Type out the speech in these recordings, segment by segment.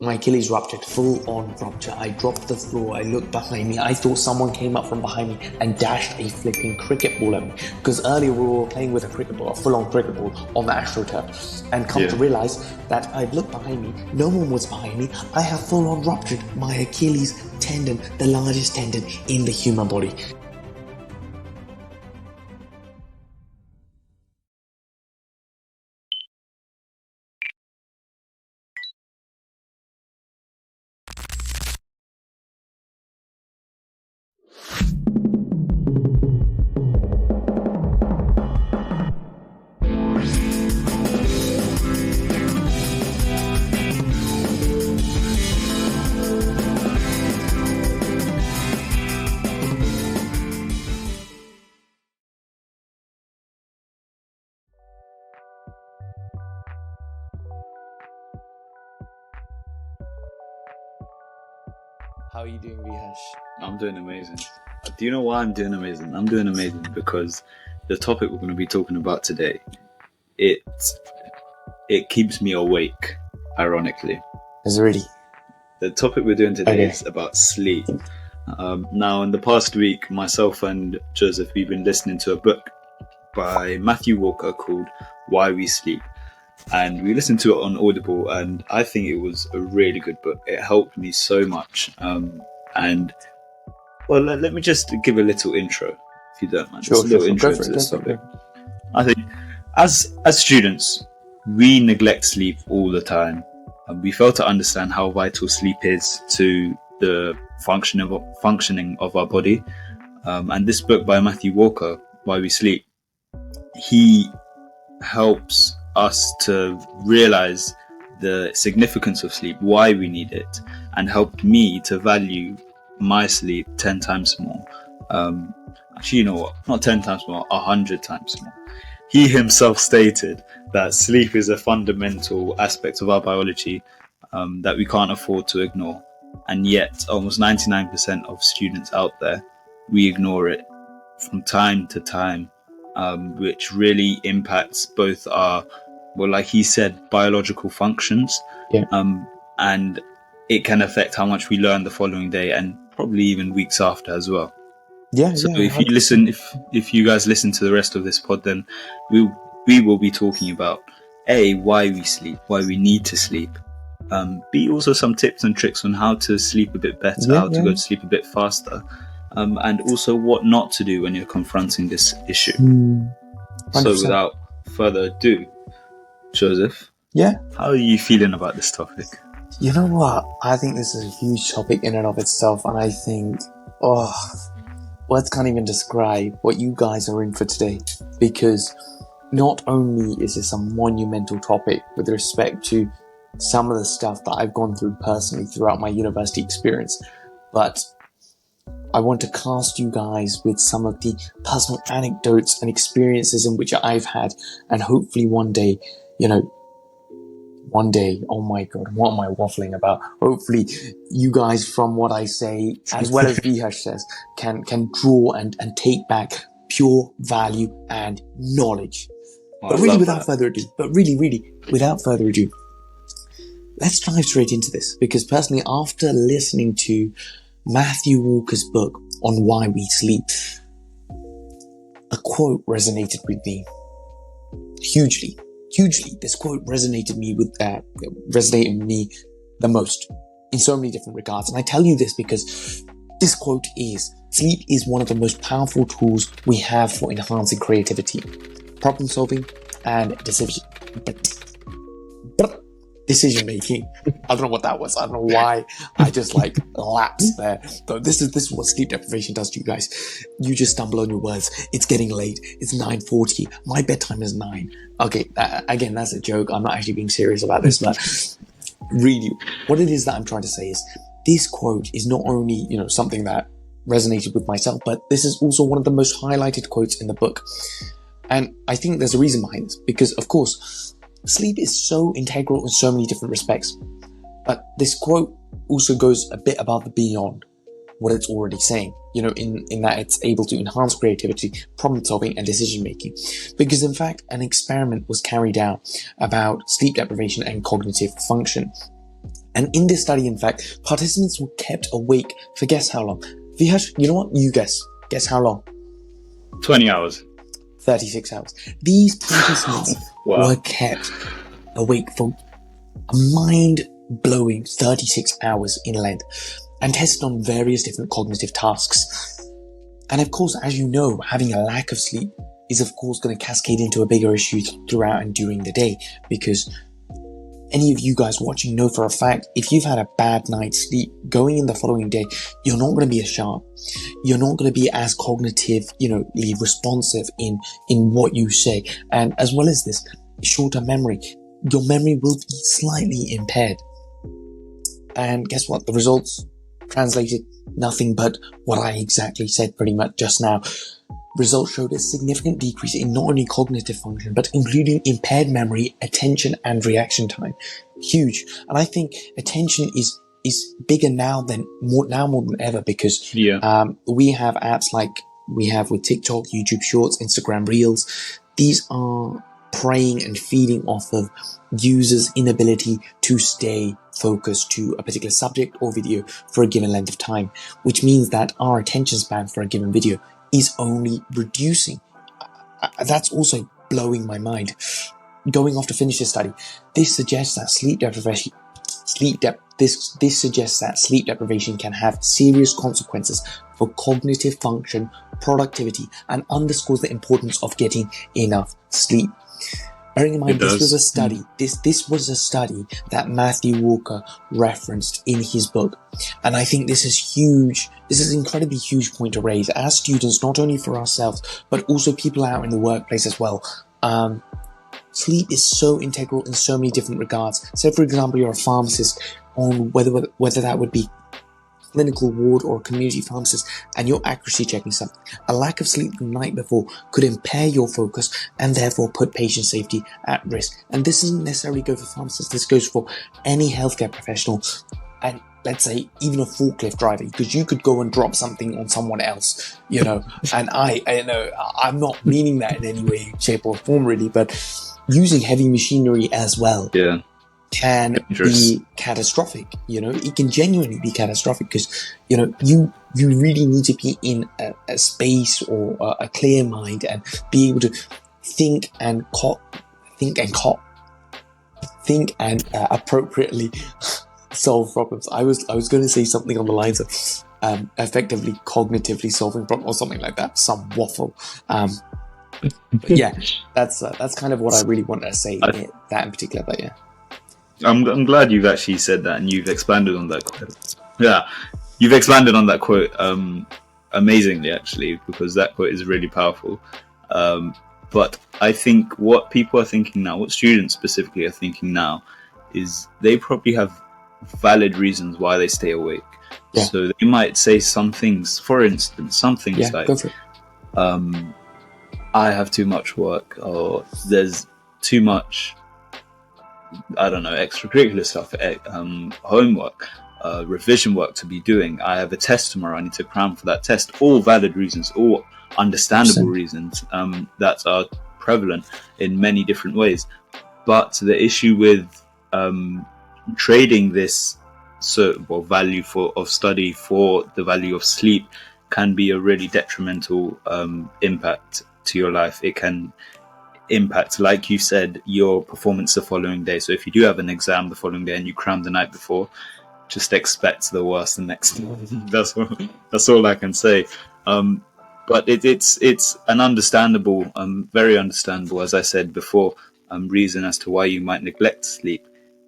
My Achilles ruptured, full on rupture. I dropped to the floor. I looked behind me. I thought someone came up from behind me and dashed a flipping cricket ball at me. Because earlier we were playing with a cricket ball, a full on cricket ball on the AstroTurf. And come to realize that I'd looked behind me. No one was behind me. I have full on ruptured my Achilles tendon, the largest tendon in the human body. How are you doing, Vihash? I'm doing amazing. Do you know why I'm doing amazing? I'm doing amazing because the topic we're going to be talking about today, it keeps me awake, ironically. Is it really? The topic we're doing today is about sleep. Now, in the past week, myself and Joseph, we've been listening to a book by Matthew Walker called Why We Sleep. And we listened to it on Audible, and I think it was a really good book. It helped me so much. And well, let me just give a little intro, if you don't mind. Just a little intro to this topic. I think as students, we neglect sleep all the time. We fail to understand how vital sleep is to the functioning of our body. And this book by Matthew Walker, Why We Sleep, he helps us to realize the significance of sleep, why we need it, and helped me to value my sleep 10 times more. Actually, you know what? Not 10 times more, 100 times more. He himself stated that sleep is a fundamental aspect of our biology that we can't afford to ignore. And yet, almost 99% of students out there, we ignore it from time to time, which really impacts both our, well, like he said, biological functions, and it can affect how much we learn the following day and probably even weeks after as well. So if you listen, if you guys listen to the rest of this pod, then we will be talking about A, why we sleep, why we need to sleep. B, also some tips and tricks on how to sleep a bit better, how to go to sleep a bit faster, and also what not to do when you're confronting this issue. 100%. So without further ado, Joseph, how are you feeling about this topic? You know what? I think this is a huge topic in and of itself, and I think, words can't even describe what you guys are in for today, because not only is this a monumental topic with respect to some of the stuff that I've gone through personally throughout my university experience, but I want to cast you guys with some of the personal anecdotes and experiences in which I've had, and hopefully one day, oh my God, what am I waffling about? Hopefully you guys, from what I say, as well as Vihash says, can draw and take back pure value and knowledge. But really, without further ado, let's dive straight into this, because personally, after listening to Matthew Walker's book on Why We Sleep, a quote resonated with me hugely. This quote resonated with me the most in so many different regards. And I tell you this because this quote is, sleep is one of the most powerful tools we have for enhancing creativity, problem solving, and decision making. I don't know what that was. I don't know why I just lapsed there. But this is what sleep deprivation does to you guys. You just stumble on your words. It's getting late. It's 9:40. My bedtime is 9. Okay, again, that's a joke. I'm not actually being serious about this, but really, what it is that I'm trying to say is this quote is not only, something that resonated with myself, but this is also one of the most highlighted quotes in the book. And I think there's a reason behind this, because of course, sleep is so integral in so many different respects. But this quote also goes a bit above the beyond what it's already saying, in that it's able to enhance creativity, problem solving, and decision making. Because in fact, an experiment was carried out about sleep deprivation and cognitive function. And in this study, in fact, participants were kept awake for guess how long? Vihash, you know what? You guess. Guess how long? 20 hours. 36 hours. These participants Wow. were kept awake for a mind-blowing 36 hours in length and tested on various different cognitive tasks. And of course, as you know, having a lack of sleep is of course going to cascade into a bigger issue throughout and during the day, because any of you guys watching know for a fact, if you've had a bad night's sleep, going in the following day, you're not going to be as sharp. You're not going to be as cognitively responsive in what you say. And as well as this, shorter memory, your memory will be slightly impaired. And guess what? The results translated nothing but what I exactly said pretty much just now. Results showed a significant decrease in not only cognitive function, but including impaired memory, attention, and reaction time. Huge. And I think attention is bigger now more than ever, because we have apps like we have with TikTok, YouTube Shorts, Instagram Reels. These are preying and feeding off of users' inability to stay focused to a particular subject or video for a given length of time, which means that our attention span for a given video is only reducing. That's also blowing my mind. Going off to finish this study, this suggests that sleep deprivation can have serious consequences for cognitive function, productivity, and underscores the importance of getting enough sleep. Bearing in mind, this was a study. This was a study that Matthew Walker referenced in his book, and I think this is huge. This is an incredibly huge point to raise as students, not only for ourselves but also people out in the workplace as well. Sleep is so integral in so many different regards. So, for example, you're a pharmacist, on whether that would be clinical ward or a community pharmacist, and you're accuracy checking something. A lack of sleep the night before could impair your focus and therefore put patient safety at risk. And this doesn't necessarily go for pharmacists. This goes for any healthcare professional, and let's say even a forklift driver, because you could go and drop something on someone else, and I know I'm not meaning that in any way, shape or form really, but using heavy machinery as well. Yeah. Can be catastrophic. It can genuinely be catastrophic, because you really need to be in a space or a clear mind and be able to think and appropriately solve problems. I was going to say something on the lines of effectively cognitively solving problems or something like that. Some waffle. But yeah, that's kind of what I really wanted to say. That in particular, but yeah. I'm glad you've actually said that and you've expanded on that quote. Yeah, you've expanded on that quote amazingly, actually, because that quote is really powerful. But I think what people are thinking now, what students specifically are thinking now, is they probably have valid reasons why they stay awake. Yeah. So they might say some things, for instance, like, go for it. I have too much work, or there's too much, I don't know, extracurricular stuff, homework, revision work to be doing. I have a test tomorrow, I need to cram for that test. All valid reasons, all understandable reasons that are prevalent in many different ways. But the issue with trading this value of study for the value of sleep can be a really detrimental impact to your life. It can impact, like you said, your performance the following day. So if you do have an exam the following day and you cram the night before, just expect the worst the next day. That's all I can say. But it's an understandable, very understandable, as I said before, reason as to why you might neglect sleep.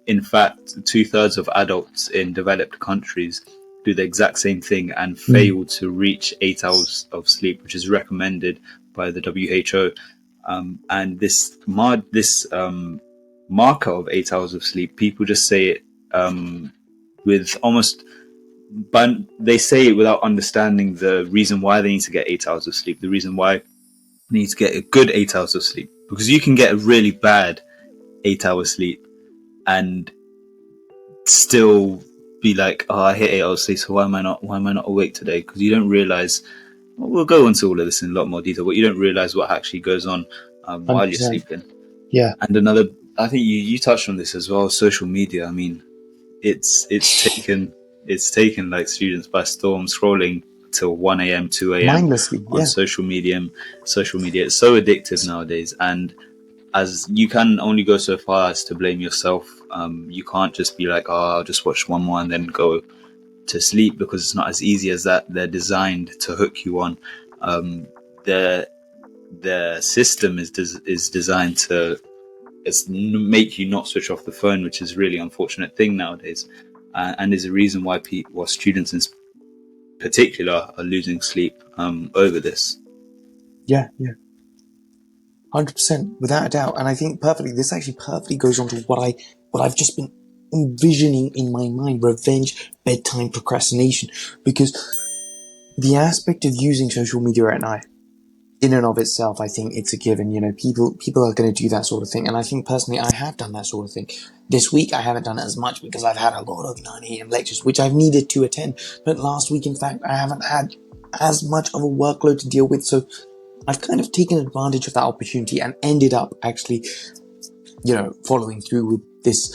In fact, 2/3 of adults in developed countries do the exact same thing and fail to reach 8 hours of sleep, which is recommended by the WHO. And this marker of 8 hours of sleep, people just say it with almost, but they say it without understanding the reason why they need to get 8 hours of sleep, the reason why they need to get a good 8 hours of sleep. Because you can get a really bad 8 hours sleep and still be like, oh, I hit 8 hours sleep, so why am I not awake today? Because you don't realize, we'll go into all of this in a lot more detail, but you don't realize what actually goes on while you're sleeping. Yeah. And another, I think you touched on this as well, social media. I mean, it's taken like students by storm, scrolling till 1 a.m., 2 a.m. mindlessly, on social media. It's so addictive nowadays, and as you can only go so far as to blame yourself. You can't just be like, oh, I'll just watch one more and then go to sleep, because it's not as easy as that. They're designed to hook you on. The system is designed to make you not switch off the phone, which is really unfortunate thing nowadays, and is a reason why students in particular are losing sleep over this. Yeah. 100%, without a doubt. And I think this actually perfectly goes on to what I've just been envisioning in my mind: revenge bedtime procrastination. Because the aspect of using social media at night, in and of itself, I think it's a given. People are going to do that sort of thing. And I think personally, I have done that sort of thing. This week, I haven't done it as much because I've had a lot of 9 a.m. lectures, which I've needed to attend. But last week, in fact, I haven't had as much of a workload to deal with. So I've kind of taken advantage of that opportunity and ended up actually, following through with this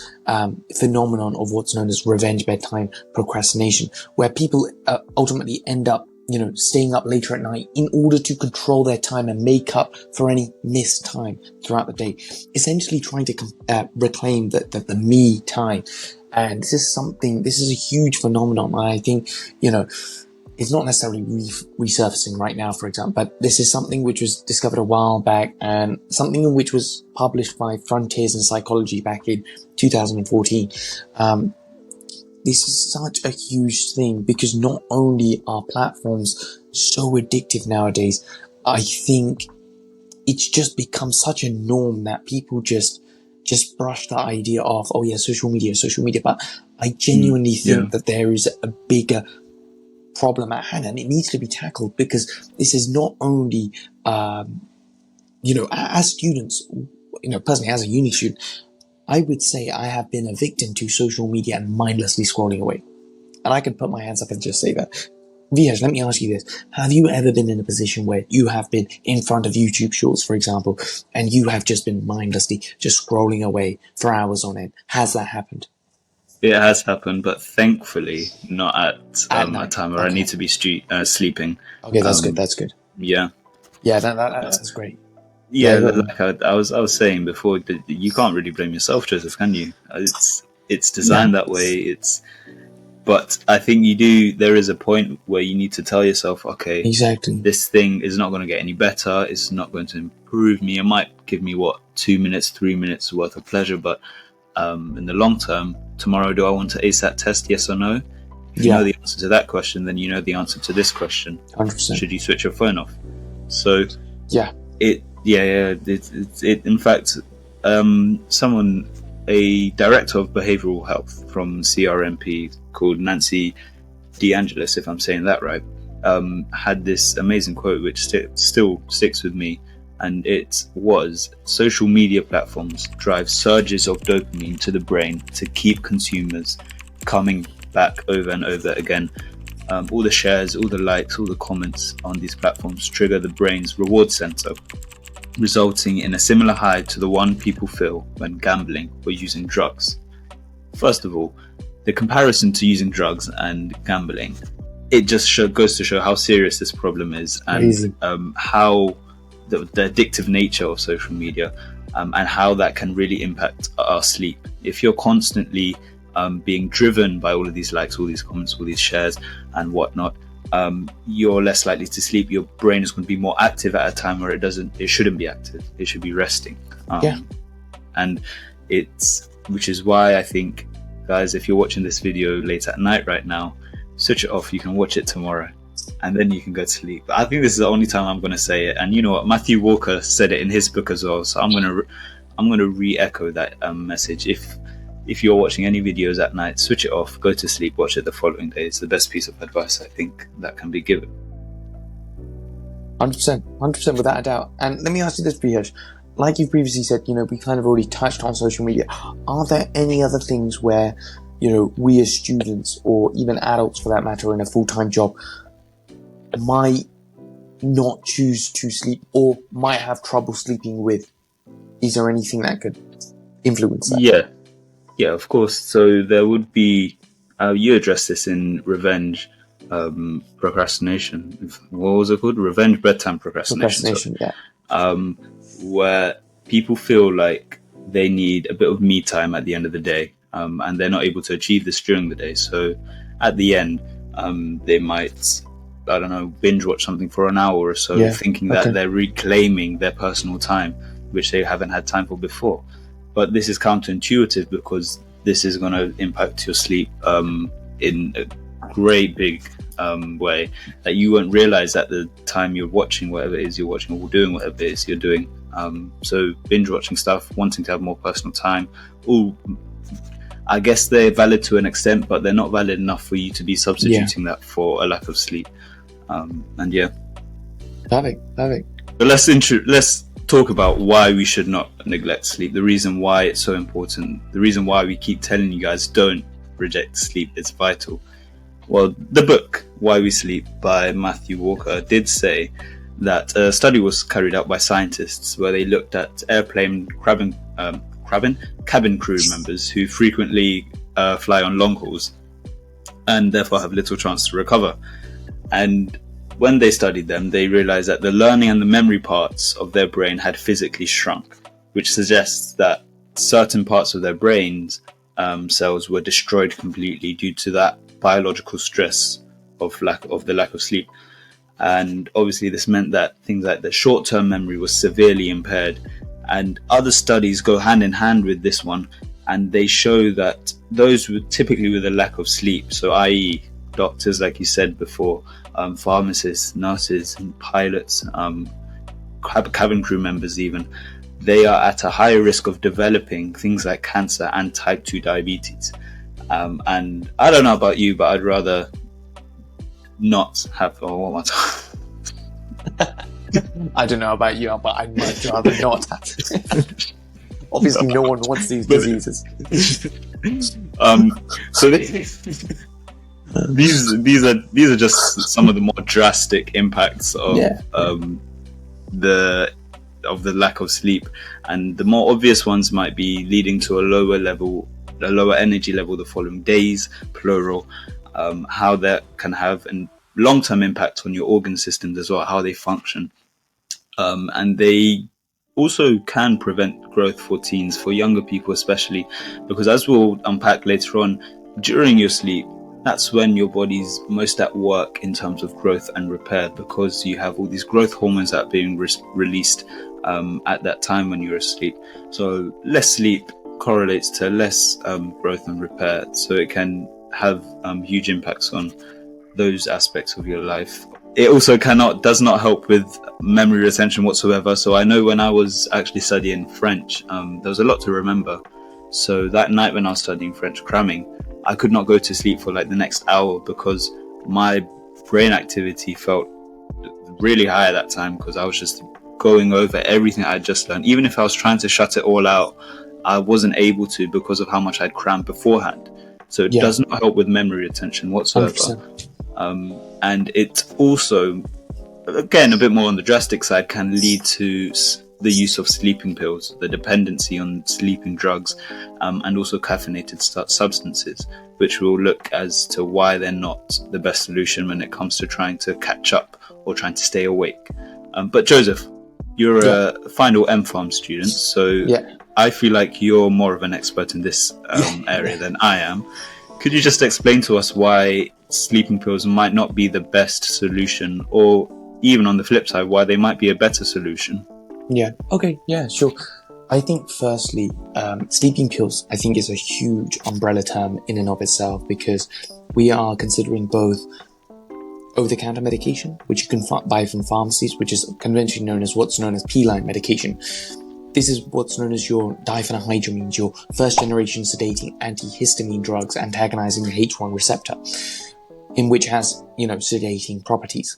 phenomenon of what's known as revenge bedtime procrastination, where people ultimately end up staying up later at night in order to control their time and make up for any missed time throughout the day, essentially trying to reclaim the me time. And this is a huge phenomenon. And I think, it's not necessarily resurfacing right now, for example, but this is something which was discovered a while back, and something which was published by Frontiers in Psychology back in 2014. This is such a huge thing, because not only are platforms so addictive nowadays, I think it's just become such a norm that people just brush the idea off. Oh yeah, social media. But I genuinely think that there is a bigger problem at hand, and it needs to be tackled, because this is not only, as students, personally as a uni student, I would say I have been a victim to social media and mindlessly scrolling away. And I can put my hands up and just say that. Viaj, let me ask you this. Have you ever been in a position where you have been in front of YouTube Shorts, for example, and you have just been mindlessly just scrolling away for hours on end? Has that happened? It has happened, but thankfully not at a time where I need to be sleeping. Okay, that's good. That's good. Yeah. Yeah, that's great. Yeah, like I was saying before, you can't really blame yourself, Joseph, can you? It's designed that way. But I think there is a point where you need to tell yourself, okay, exactly, this thing is not going to get any better. It's not going to improve me. It might give me 2 minutes, 3 minutes worth of pleasure, but in the long term, tomorrow, do I want to ace that test? Yes or no? If you know the answer to that question, then you know the answer to this question. 100%. Should you switch your phone off? So in fact, a director of behavioral health from CRMP called Nancy DeAngelis, if I'm saying that right, had this amazing quote which still sticks with me. And it was, social media platforms drive surges of dopamine to the brain to keep consumers coming back over and over again. All the shares, all the likes, all the comments on these platforms trigger the brain's reward center, resulting in a similar high to the one people feel when gambling or using drugs. First of all, the comparison to using drugs and gambling, it just goes to show how serious this problem is, and how the addictive nature of social media, and how that can really impact our sleep. If you're constantly being driven by all of these likes, all these comments, all these shares and whatnot, you're less likely to sleep. Your brain is going to be more active at a time where it shouldn't be active. It should be resting. And which is why I think, guys, if you're watching this video late at night right now, switch it off. You can watch it tomorrow, and then you can go to sleep. But I think this is the only time I'm going to say it. And you know what? Matthew Walker said it in his book as well. So I'm going to re-echo that message. If you're watching any videos at night, switch it off, go to sleep, watch it the following day. It's the best piece of advice I think that can be given. 100%, without a doubt. And let me ask you this, Priyesh. Like you previously said, we kind of already touched on social media. Are there any other things where, we as students, or even adults for that matter, in a full-time job, might not choose to sleep or might have trouble sleeping with? Is there anything that could influence that? Yeah. Yeah, of course. So there would be, you address this in Revenge procrastination. What was it called? Revenge bedtime procrastination. So, Procrastination, yeah. where people feel like they need a bit of me time at the end of the day, and they're not able to achieve this during the day. So at the end, they might, I don't know, binge watch something for an hour or so, thinking that they're reclaiming their personal time, which they haven't had time for before. But this is counterintuitive because this is going to impact your sleep in a great big way that you won't realize at the time you're watching whatever it is you're watching or doing whatever it is you're doing. So binge watching stuff, wanting to have more personal time, all, I guess they're valid to an extent, but they're not valid enough for you to be substituting that for a lack of sleep. And yeah. Perfect. But let's talk about why we should not neglect sleep, the reason why it's so important, the reason why we keep telling you guys don't reject sleep, it's vital. Well, the book Why We Sleep by Matthew Walker did say that a study was carried out by scientists where they looked at airplane cabin crew members who frequently fly on long hauls and therefore have little chance to recover. And when they studied them, they realized that the learning and the memory parts of their brain had physically shrunk, which suggests that certain parts of their brains cells were destroyed completely due to that biological stress of the lack of sleep. And obviously this meant that things like the short-term memory was severely impaired. And other studies go hand in hand with this one, and they show that those typically with a lack of sleep, so i.e. doctors, like you said before, pharmacists, nurses, and pilots, cabin crew members even, they are at a higher risk of developing things like cancer and type 2 diabetes. And I don't know about you, but I'd rather not have... I don't know about you, but I'd much rather not have. Obviously, no one wants these diseases. So these are just some of the more drastic impacts of the lack of sleep, and the more obvious ones might be leading to a lower energy level the following days, plural. How that can have a long-term impact on your organ systems as well, how they function, and they also can prevent growth for teens, for younger people especially, because as we'll unpack later on, during your sleep, that's when your body's most at work in terms of growth and repair, because you have all these growth hormones that are being released at that time when you're asleep. So less sleep correlates to less growth and repair, so it can have huge impacts on those aspects of your life. It also does not help with memory retention whatsoever. So I know when I was actually studying French, there was a lot to remember. So that night when I was studying French, cramming, I could not go to sleep for like the next hour because my brain activity felt really high at that time, because I was just going over everything I had just learned. Even if I was trying to shut it all out, I wasn't able to because of how much I'd crammed beforehand. So it does not help with memory retention whatsoever. And it also, again, a bit more on the drastic side, can lead to the use of sleeping pills, the dependency on sleeping drugs, and also caffeinated substances, which will look as to why they're not the best solution when it comes to trying to catch up or trying to stay awake. But Joseph, you're a final MPharm student, so I feel like you're more of an expert in this area than I am. Could you just explain to us why sleeping pills might not be the best solution, or even on the flip side, why they might be a better solution? Sure. I think firstly, sleeping pills, I think, is a huge umbrella term in and of itself, because we are considering both over-the-counter medication, which you can buy from pharmacies, which is conventionally known as what's known as P-line medication. This is what's known as your diphenhydramines, your first-generation sedating antihistamine drugs antagonizing the H1 receptor, in which has, sedating properties.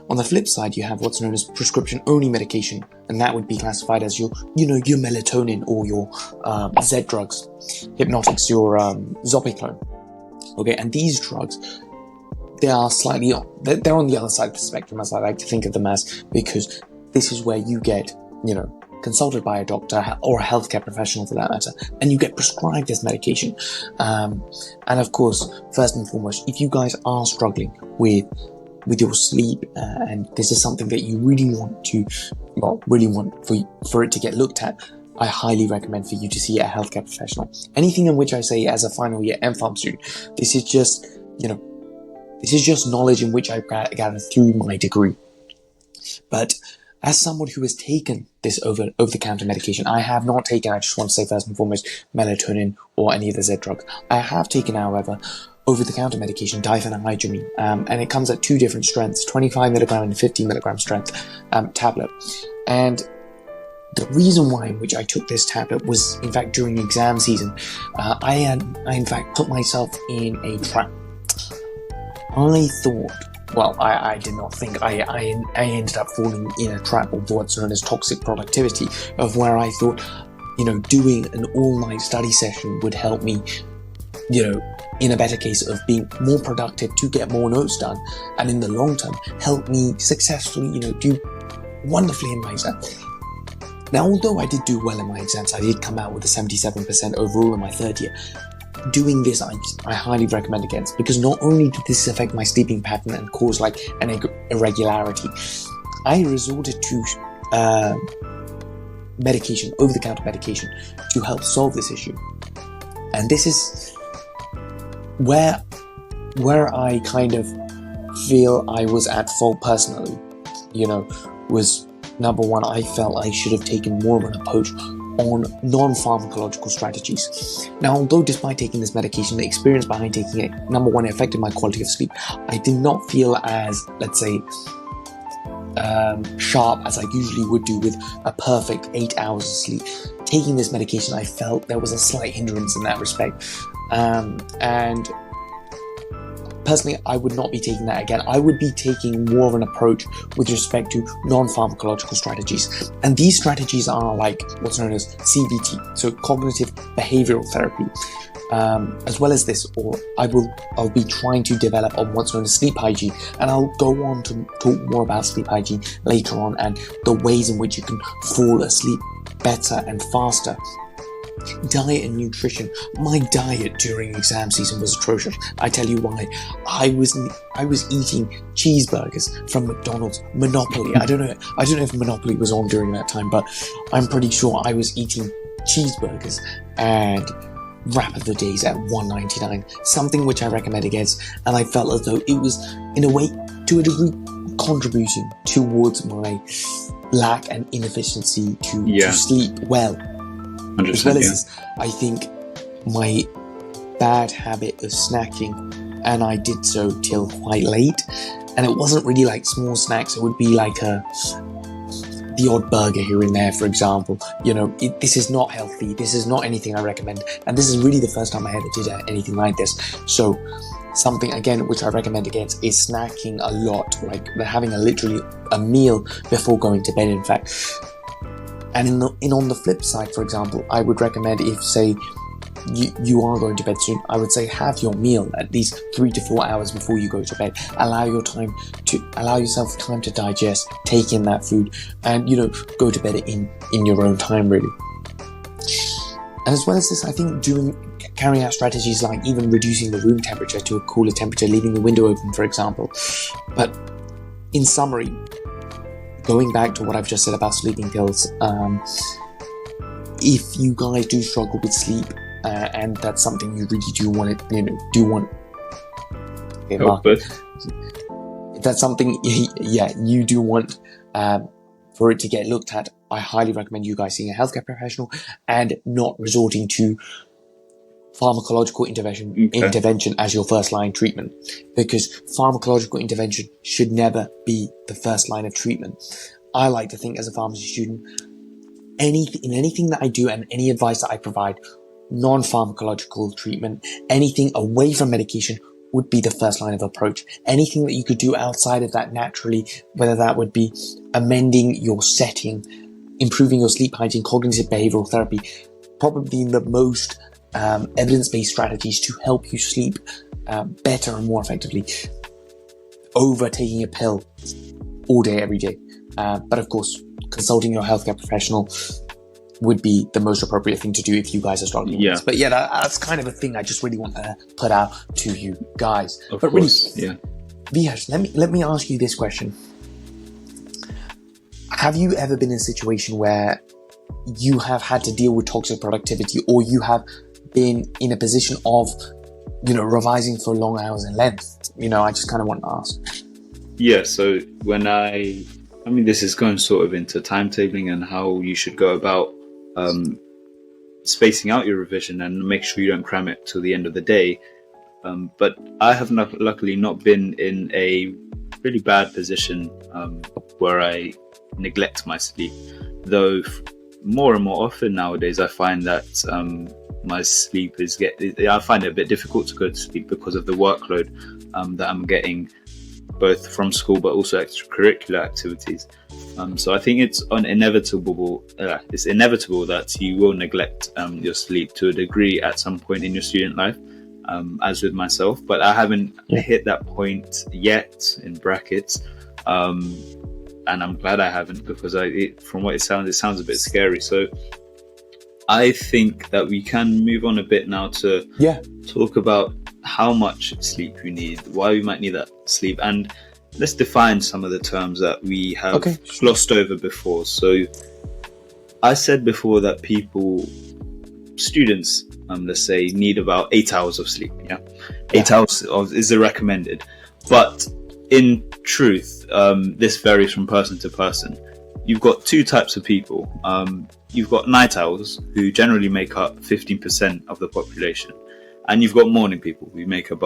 On the flip side, you have what's known as prescription-only medication, and that would be classified as your melatonin or your Z drugs, hypnotics, your Zopiclone. Okay, and these drugs, they're on the other side of the spectrum, as I like to think of them as, because this is where you get, consulted by a doctor or a healthcare professional for that matter, and you get prescribed this medication. And of course, first and foremost, if you guys are struggling with your sleep, and this is something that you really want for it to get looked at, I highly recommend for you to see a healthcare professional. Anything in which I say as a final year MPharm student, this is just knowledge in which I've gathered through my degree. But as someone who has taken this over-the-counter medication, I have not taken, I just want to say first and foremost, melatonin or any of the Z drugs. I have taken, however, over-the-counter medication, diphenhydramine, and it comes at two different strengths, 25 milligram and 15 milligram strength tablet. And the reason why in which I took this tablet was, in fact, during exam season. I in fact put myself in a trap. I thought, well, I did not think, I ended up falling in a trap of what's known as toxic productivity, of where I thought, doing an all-night study session would help me, in a better case of being more productive to get more notes done, and in the long term, help me successfully, do wonderfully in my exam. Now, although I did do well in my exams, I did come out with a 77% overall in my third year. Doing this, I highly recommend against, because not only did this affect my sleeping pattern and cause like an irregularity, I resorted to medication, over-the-counter medication, to help solve this issue. And this is where I kind of feel I was at fault personally, was number one, I felt I should have taken more of an approach on non-pharmacological strategies. Now, although despite taking this medication, the experience behind taking it, number one, it affected my quality of sleep. I did not feel as, let's say, sharp as I usually would do with a perfect 8 hours of sleep. Taking this medication, I felt there was a slight hindrance in that respect. And personally, I would not be taking that again. I would be taking more of an approach with respect to non-pharmacological strategies. And these strategies are like what's known as CBT, so cognitive behavioral therapy. As well as this, or I'll be trying to develop on what's known as sleep hygiene, and I'll go on to talk more about sleep hygiene later on and the ways in which you can fall asleep better and faster. Diet and nutrition. My diet during exam season was atrocious. I tell you why. I was eating cheeseburgers from McDonald's, Monopoly. I don't know if Monopoly was on during that time, but I'm pretty sure I was eating cheeseburgers and wrap of the days at $1.99, something which I recommend against, and I felt as though it was, in a way, to a degree, contributing towards my lack and inefficiency to sleep well. As well as this, I think my bad habit of snacking, and I did so till quite late, and it wasn't really like small snacks. It would be like the odd burger here and there, for example. This is not healthy. This is not anything I recommend, and this is really the first time I ever did anything like this. So something again which I recommend against is snacking a lot, like having literally a meal before going to bed, in fact. And on the flip side, for example, I would recommend, if say you are going to bed soon, I would say have your meal at least 3 to 4 hours before you go to bed. Allow yourself time to digest, take in that food, and go to bed in your own time, really. And as well as this, I think carrying out strategies like even reducing the room temperature to a cooler temperature, leaving the window open, for example. But in summary, going back to what I've just said about sleeping pills, if you guys do struggle with sleep, and that's something you really do want, if that's something, you do want for it to get looked at, I highly recommend you guys seeing a healthcare professional and not resorting to pharmacological intervention as your first line treatment, because pharmacological intervention should never be the first line of treatment. I like to think, as a pharmacy student, anything that I do and any advice that I provide, non-pharmacological treatment, anything away from medication would be the first line of approach. Anything that you could do outside of that naturally, whether that would be amending your setting, improving your sleep hygiene, cognitive behavioral therapy, probably the most evidence-based strategies to help you sleep better and more effectively over taking a pill all day, every day. But of course, consulting your healthcare professional would be the most appropriate thing to do if you guys are struggling with this. But yeah, that's kind of a thing I just really want to put out to you guys. Of but course, really, Vihash, let me ask you this question. Have you ever been in a situation where you have had to deal with toxic productivity, or you have been in a position of, revising for long hours in length? I just kind of want to ask. Yeah, so when this is going sort of into timetabling and how you should go about spacing out your revision and make sure you don't cram it till the end of the day. But I have luckily not been in a really bad position where I neglect my sleep, though more and more often nowadays I find that my sleep I find it a bit difficult to go to sleep because of the workload that I'm getting, both from school but also extracurricular activities. So I think it's inevitable that you will neglect your sleep to a degree at some point in your student life, as with myself, but I haven't hit that point yet, in brackets, and I'm glad I haven't, because from what it sounds a bit scary. So I think that we can move on a bit now to talk about how much sleep you need, why we might need that sleep, and let's define some of the terms that we have glossed over before. So I said before that students, let's say, need about 8 hours of sleep. 8 hours is the recommended, but in truth, this varies from person to person. You've got two types of people. You've got night owls, who generally make up 15% of the population, and you've got morning people, who make up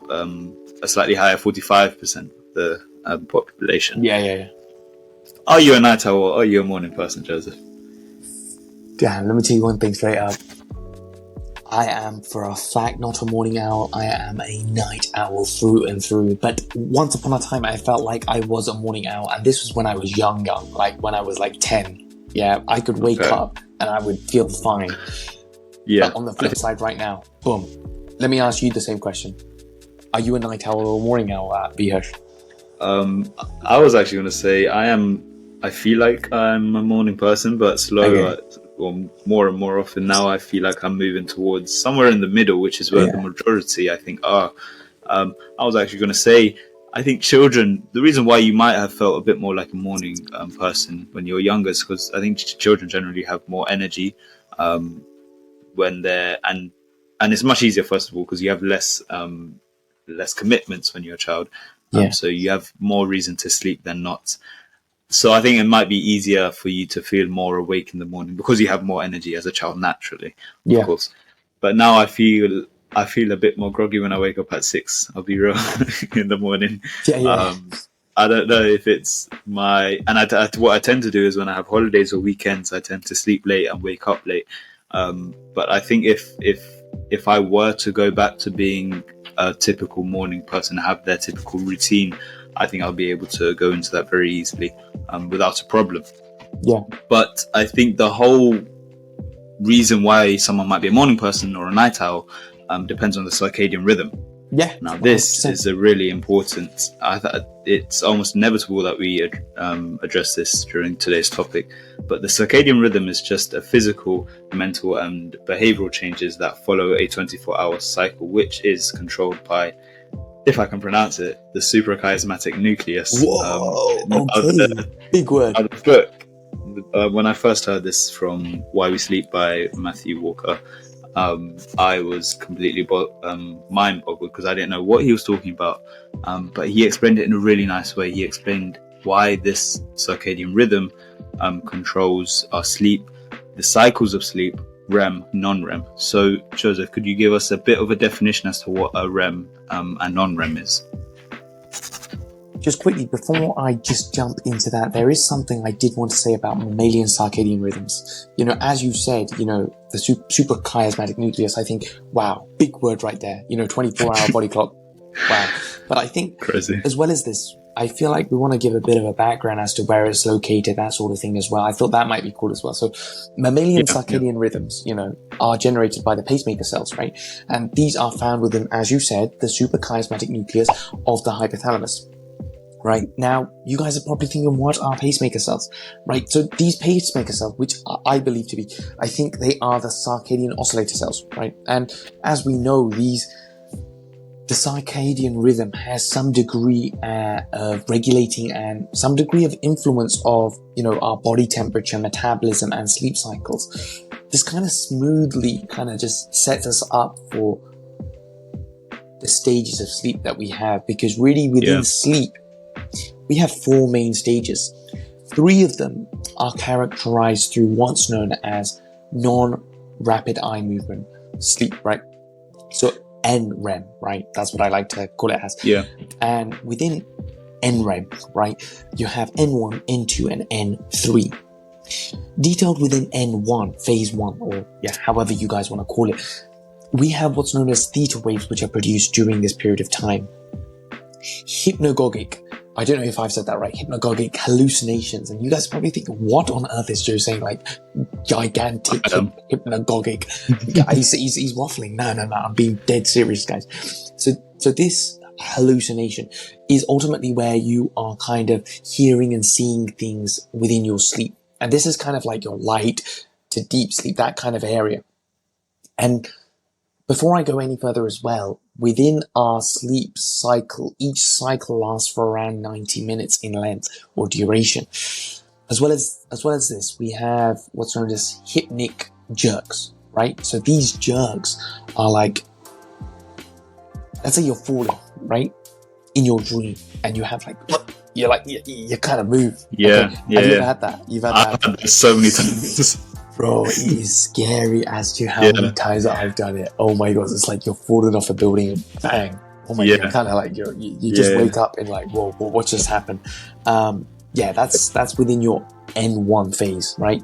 a slightly higher 45% of the population. Are you a night owl or are you a morning person, Joseph? Damn, let me tell you one thing straight up. I am, for a fact, not a morning owl. I am a night owl through and through. But once upon a time, I felt like I was a morning owl. And this was when I was young, like when I was like 10. Yeah, I could wake up and I would feel fine. Yeah. But on the flip side right now, boom. Let me ask you the same question. Are you a night owl or a morning owl, Vihash? I was actually going to say I feel like I'm a morning person, but more and more often now I feel like I'm moving towards somewhere in the middle, which is where the majority I think are. I was actually going to say, I think children, the reason why you might have felt a bit more like a morning person when you were younger is because I think children generally have more energy when they're, and it's much easier, first of all, because you have less commitments when you're a child. So you have more reason to sleep than not. So I think it might be easier for you to feel more awake in the morning because you have more energy as a child naturally, of course. But now I feel a bit more groggy when I wake up at 6. I'll be real, in the morning. I don't know if it's what I tend to do is when I have holidays or weekends, I tend to sleep late and wake up late. But I think if I were to go back to being a typical morning person, have their typical routine, I think I'll be able to go into that very easily without a problem. But I think the whole reason why someone might be a morning person or a night owl depends on the circadian rhythm. Now this 100%. Is a really important, it's almost inevitable that we address this during today's topic, but the circadian rhythm is just a physical, mental and behavioral changes that follow a 24-hour cycle, which is controlled by, if I can pronounce it, the suprachiasmatic nucleus. Big word. Out of the book. When I first heard this from Why We Sleep by Matthew Walker, I was completely mind boggled because I didn't know what he was talking about. But he explained it in a really nice way. He explained why this circadian rhythm controls our sleep, the cycles of sleep, REM, non-REM. So, Joseph, could you give us a bit of a definition as to what a REM and non-REM is? Just quickly, before I just jump into that, there is something I did want to say about mammalian circadian rhythms. As you said, the suprachiasmatic nucleus, I think, wow, big word right there. 24-hour body clock. Wow. But I think, crazy. As well as this, I feel like we want to give a bit of a background as to where it's located, that sort of thing as well. I thought that might be cool as well. So mammalian circadian rhythms, are generated by the pacemaker cells, right? And these are found within, as you said, the suprachiasmatic nucleus of the hypothalamus. Right now, you guys are probably thinking, what are pacemaker cells? Right, so these pacemaker cells, which I believe to be, I think they are the circadian oscillator cells, right? And as we know, the circadian rhythm has some degree of regulating and some degree of influence of, our body temperature, metabolism, and sleep cycles. This kind of smoothly kind of just sets us up for the stages of sleep that we have, because really within sleep, we have 4 main stages. 3 of them are characterized through what's known as non-rapid eye movement sleep, right? So NREM, right? That's what I like to call it as. Yeah. And within NREM, right, you have N1, N2, and N3. Detailed within N1, phase 1, or however you guys want to call it, we have what's known as theta waves, which are produced during this period of time. Hypnagogic, I don't know if I've said that right, hypnagogic hallucinations. And you guys probably think, what on earth is Joe saying? Like, gigantic hypnagogic. He's waffling. No, I'm being dead serious, guys. So this hallucination is ultimately where you are kind of hearing and seeing things within your sleep. And this is kind of like your light to deep sleep, that kind of area. And before I go any further as well, within our sleep cycle, each cycle lasts for around 90 minutes in length or duration. As well as this, we have what's known as hypnic jerks, right? So these jerks are like, let's say you're falling, right? In your dream, and you have you kind of move. Yeah, okay? Have you ever had that? You've had that? I've had this so many times. Bro, it is scary as to how many times that I've done it. Oh my god, it's like you're falling off a building and bang. Oh my god, kind of like you just wake up and like, whoa, what just happened? That's within your N1 phase, right?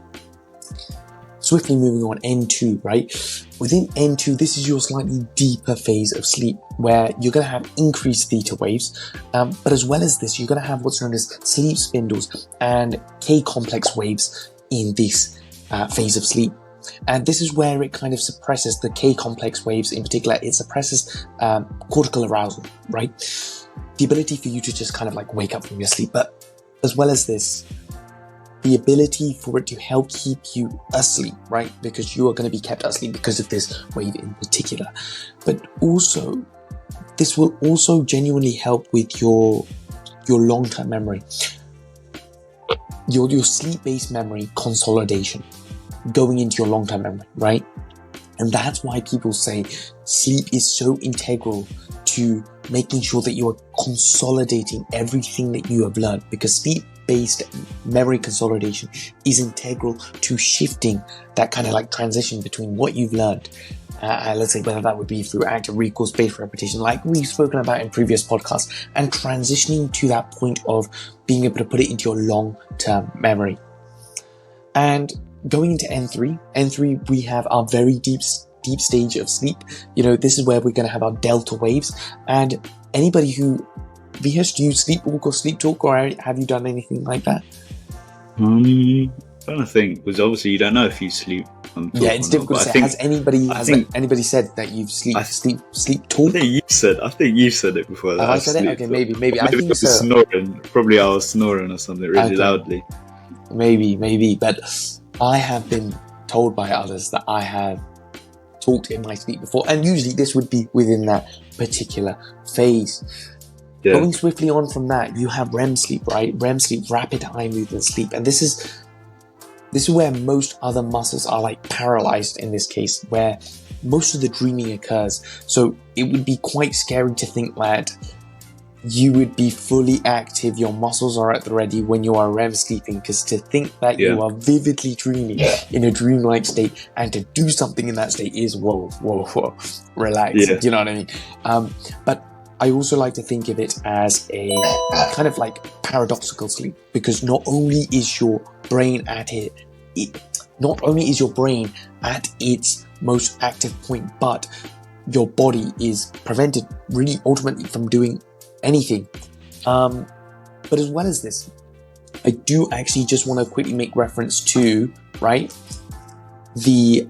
Swiftly moving on, N2, right? Within N2, this is your slightly deeper phase of sleep where you're going to have increased theta waves. But as well as this, you're going to have what's known as sleep spindles and K-complex waves in this phase of sleep. And this is where it kind of suppresses the K-complex waves in particular. It suppresses cortical arousal, right? The ability for you to just kind of like wake up from your sleep. But as well as this, the ability for it to help keep you asleep, right? Because you are going to be kept asleep because of this wave in particular. But also, this will also genuinely help with your long-term memory. Your sleep-based memory consolidation going into your long-term memory, right? And that's why people say sleep is so integral to making sure that you are consolidating everything that you have learned, because sleep-based memory consolidation is integral to shifting that kind of like transition between what you've learned. Let's say whether that would be through active recall, spaced repetition, like we've spoken about in previous podcasts, and transitioning to that point of being able to put it into your long-term memory. And going into N3, we have our very deep stage of sleep. This is where we're going to have our delta waves. And anybody who, Vihesh, do you sleepwalk or sleep talk, or have you done anything like that? I'm trying to think, because obviously you don't know if you sleep. It's difficult to say. Has anybody said that you've sleep talk? I think you said it before. Have I said it? Okay, maybe. I think so. Snoring. Probably I was snoring or something really loudly. Maybe, but I have been told by others that I have talked in my sleep before, and usually this would be within that particular phase. Yeah. Going swiftly on from that, you have REM sleep, right? REM sleep, rapid eye movement sleep, and this is where most other muscles are like paralyzed in this case, where most of the dreaming occurs. So it would be quite scary to think that you would be fully active, your muscles are at the ready when you are REM sleeping, because to think that you are vividly dreaming in a dreamlike state and to do something in that state is whoa, relax. Do you know what I mean? But I also like to think of it as a kind of like paradoxical sleep, because not only is your brain at its most active point, but your body is prevented really ultimately from doing anything. But as well as this, I do actually just want to quickly make reference to, right, the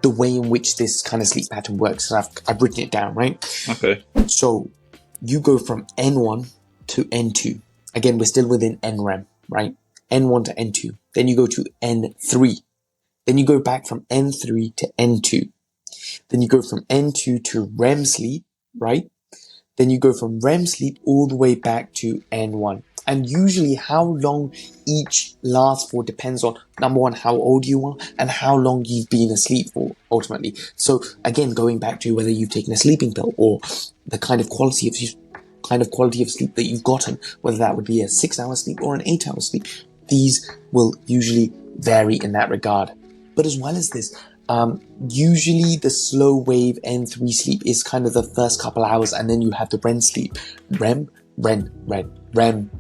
way in which this kind of sleep pattern works. And I've written it down, right? Okay. So you go from N1 to N2. Again, we're still within NREM, right? N1 to N2. Then you go to N3. Then you go back from N3 to N2. Then you go from N2 to REM sleep, right? Then you go from REM sleep all the way back to N1. And usually how long each lasts for depends on, number one, how old you are and how long you've been asleep for, ultimately. So again, going back to whether you've taken a sleeping pill or the kind of quality of sleep that you've gotten, whether that would be a 6-hour sleep or an 8-hour sleep, these will usually vary in that regard. But as well as this, usually the slow wave N3 sleep is kind of the first couple hours, and then you have the REM sleep. REM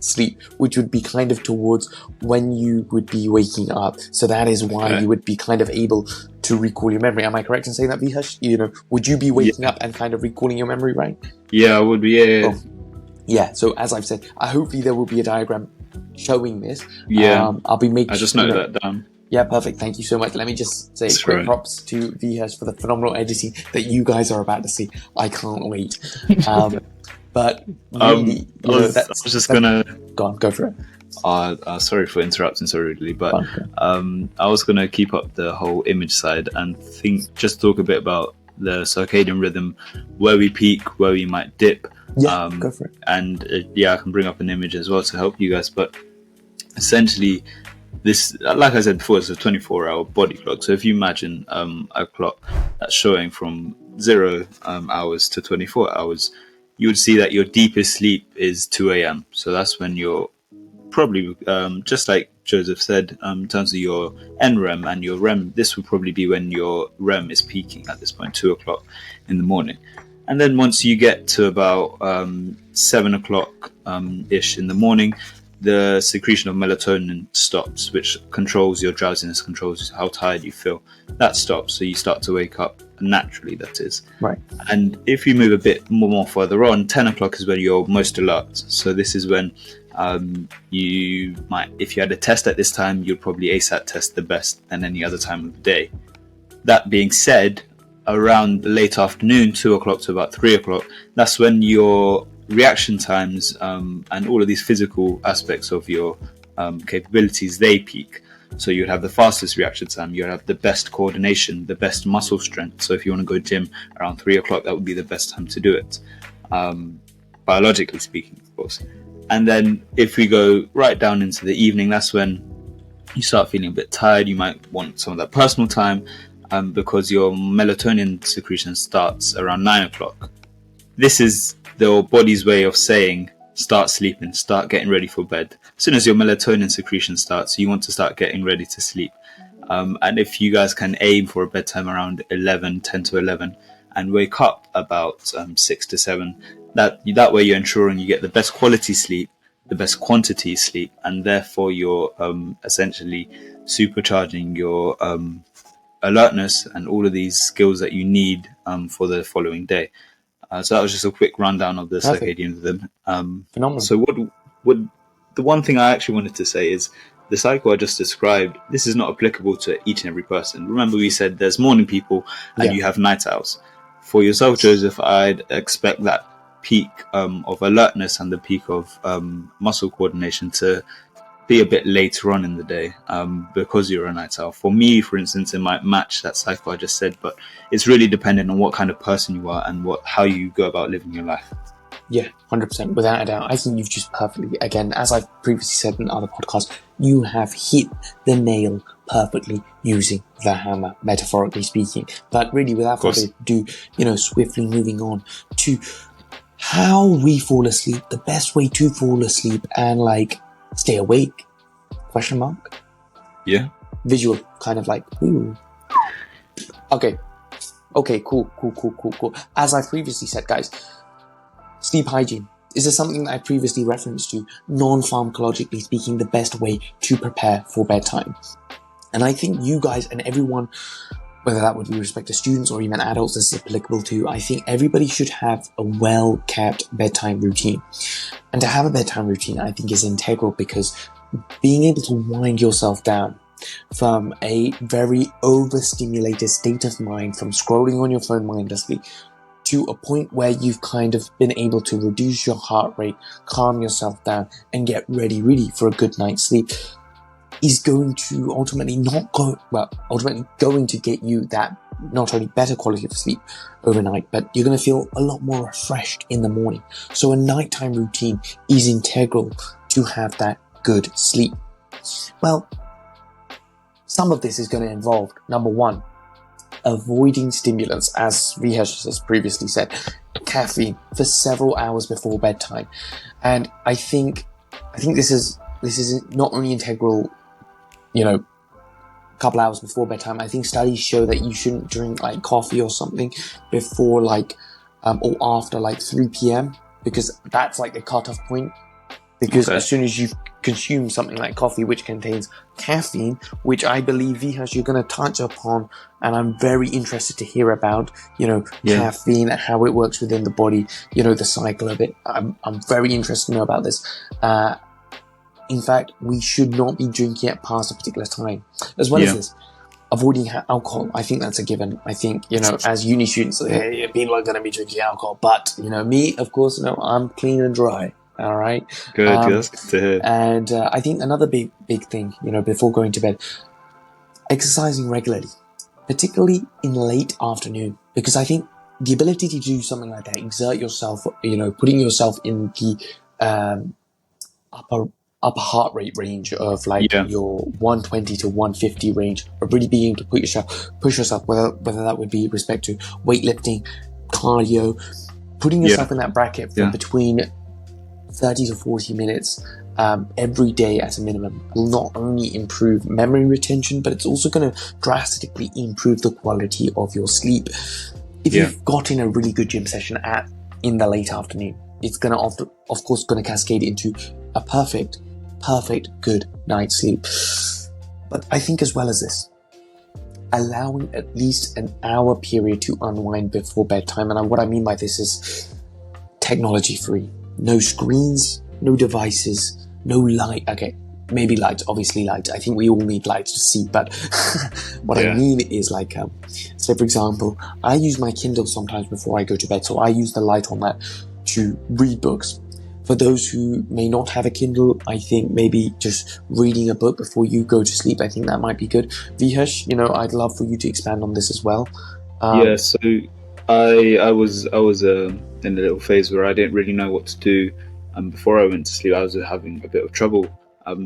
sleep, which would be kind of towards when you would be waking up. So that is why you would be kind of able to recall your memory. Am I correct in saying that, Vihash? Would you be waking up and kind of recalling your memory, right? Yeah, I would be, yeah. Oh. Yeah, so as I've said, hopefully there will be a diagram showing this. Yeah, I'll be making. I just noted that down. Yeah, perfect. Thank you so much. Let me just say quick props to Vihash for the phenomenal editing that you guys are about to see. I can't wait. But really, I was just gonna go for it. Sorry for interrupting so rudely, but I was gonna keep up the whole image side and just talk a bit about the circadian rhythm, where we peak, where we might dip. Yeah, go for it. And I can bring up an image as well to help you guys. But essentially, this, like I said before, it's a 24-hour body clock. So if you imagine a clock that's showing from 0 hours to 24 hours, you would see that your deepest sleep is 2 a.m. So that's when you're probably, just like Joseph said, in terms of your NREM and your REM, this would probably be when your REM is peaking at this point, 2 o'clock in the morning. And then once you get to about 7 o'clock ish in the morning, the secretion of melatonin stops, which controls your drowsiness, controls how tired you feel. That stops, so you start to wake up naturally, that is. Right. And if you move a bit more further on, 10 o'clock is when you're most alert. So this is when you might, if you had a test at this time, you'd probably ASAT test the best than any other time of the day. That being said, around the late afternoon, 2 o'clock to about 3 o'clock, that's when your reaction times and all of these physical aspects of your capabilities, they peak. So you'd have the fastest reaction time, you'd have the best coordination, the best muscle strength. So if you want to go gym around 3 o'clock, that would be the best time to do it, biologically speaking, of course. And then if we go right down into the evening, that's when you start feeling a bit tired. You might want some of that personal time because your melatonin secretion starts around 9 o'clock. This is the body's way of saying, start sleeping, start getting ready for bed. As soon as your melatonin secretion starts, you want to start getting ready to sleep. And if you guys can aim for a bedtime around 10 to 11, and wake up about 6 to 7, that way you're ensuring you get the best quality sleep, the best quantity sleep, and therefore you're essentially supercharging your alertness and all of these skills that you need for the following day. So that was just a quick rundown of the circadian rhythm. Phenomenal. So what the one thing I actually wanted to say is the cycle I just described, this is not applicable to each and every person. Remember we said there's morning people and you have night owls. For yourself, Joseph, I'd expect that peak of alertness and the peak of muscle coordination to be a bit later on in the day because you're a night owl. For me, for instance, it might match that cycle I just said, but it's really dependent on what kind of person you are and how you go about living your life. Yeah, 100%, without a doubt. I think you've just perfectly, again, as I've previously said in other podcasts, you have hit the nail perfectly using the hammer, metaphorically speaking. But really, without further ado, swiftly moving on to how we fall asleep, the best way to fall asleep and stay awake? Question mark? Yeah. Visual, kind of like, ooh. Okay, cool. As I previously said, guys, sleep hygiene. Is this something that I previously referenced to? Non-pharmacologically speaking, the best way to prepare for bedtime. And I think you guys and everyone, whether that would be with respect to students or even adults this is applicable to, I think everybody should have a well-kept bedtime routine. And to have a bedtime routine, I think, is integral because being able to wind yourself down from a very overstimulated state of mind, from scrolling on your phone mindlessly, to a point where you've kind of been able to reduce your heart rate, calm yourself down, and get ready really for a good night's sleep, is going to ultimately going to get you that not only better quality of sleep overnight, but you're going to feel a lot more refreshed in the morning. So a nighttime routine is integral to have that good sleep. Well, some of this is going to involve, number one, avoiding stimulants, as Vihesh has previously said, caffeine for several hours before bedtime. And I think this is not only integral, a couple hours before bedtime. I think studies show that you shouldn't drink like coffee or something before or after 3 p.m. because that's like the cutoff point. Because as soon as you've consumed something like coffee, which contains caffeine, which I believe, Vihesh, you're going to touch upon, and I'm very interested to hear about, caffeine, how it works within the body, the cycle of it. I'm very interested to know about this. In fact, we should not be drinking it past a particular time. As well as this, avoiding alcohol. I think that's a given. I think, as uni students, people are going to be drinking alcohol. But, me, of course, I'm clean and dry. All right. Good. That's good to hear. And I think another big thing, before going to bed, exercising regularly, particularly in late afternoon, because I think the ability to do something like that, exert yourself, putting yourself in the upper heart rate range of your 120 to 150 range, or really being able to push yourself, whether that would be with respect to weightlifting, cardio, putting yourself in that bracket from between 30 to 40 minutes every day at a minimum will not only improve memory retention, but it's also going to drastically improve the quality of your sleep. If you've got in a really good gym session in the late afternoon, it's going to, of course, cascade into a perfect good night's sleep. But I think as well as this, allowing at least an hour period to unwind before bedtime. And what I mean by this is technology free. No screens, no devices, no light. Okay, maybe light, obviously light. I think we all need light to see, but what I mean is say for example, I use my Kindle sometimes before I go to bed, so I use the light on that to read books. For those who may not have a Kindle, I think maybe just reading a book before you go to sleep, I think that might be good. Vihesh, I'd love for you to expand on this as well. So I was in a little phase where I didn't really know what to do. Before I went to sleep, I was having a bit of trouble.